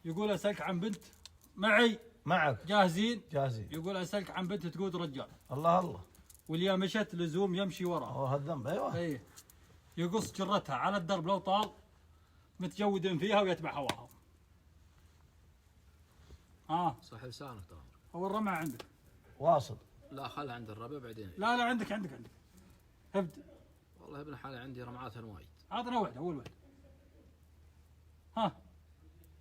يقول اسالك عن بنت معي. معك. جاهزين؟ جاهزين. يقول اسالك عن بنت تقود رجال. الله الله. واللي مشت لزوم يمشي وراها. هو هالذنب. ايوه. ايه. يقص جرتها على الدرب لو طال، متجود فيها ويتبع هواها. صح لسانك ترى. هو الرمى عندك. واصل. لا خلها عند الربع بعدين. لا عندك. ابدا. والله ابن حالي عندي رمعات وايد. عطنا واحده اول واحده. ها.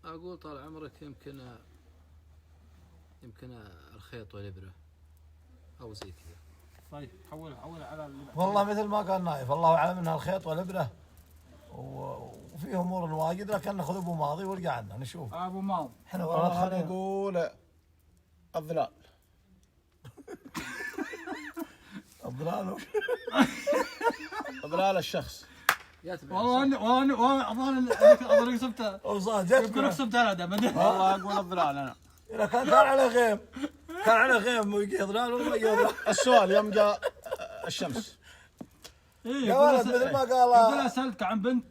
اقول طال عمرك يمكن الخيط والابره او زي كذا. طيب حولها على والله مثل ما قال نايف، الله اعلم انها الخيط والابره وفي امور واجد، لكن ناخذ ابو ماضي ورجع عنا نشوف. ابو ماضي. احنا والله نقول الظلال. الظلال. الظلال الشخص. والله انا كسبتها. يمكن كسبتها انا والله اقول الظلال انا. اذا كان على غيم، كان على غيم ويجي ظلال ولا ما يجي ظلال. السؤال يوم جاء الشمس. يا ولد مثل ما قال. يقول اسالك عن بنت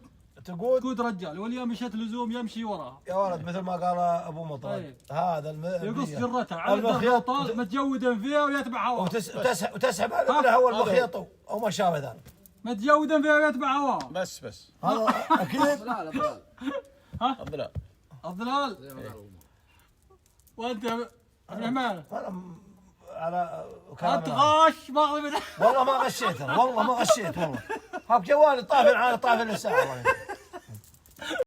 تقود رجال، واللي مشت لزوم يمشي وراها. يا ولد مثل ما قال ابو مطرب. هذا يقص جرتها على المخيط متجودا فيها ويتبع هواها. وتسحب الابره او المخيط او ما شابه ذلك. متجودا فيها ويتبع هواها. بس هذا اكيد. الظلال. الظلال. الظلال. زي ما قال ابو. وانت ابن عمان على انت غاش والله ما غشيت والله. هاك جوالي طافي على طافي الساعه.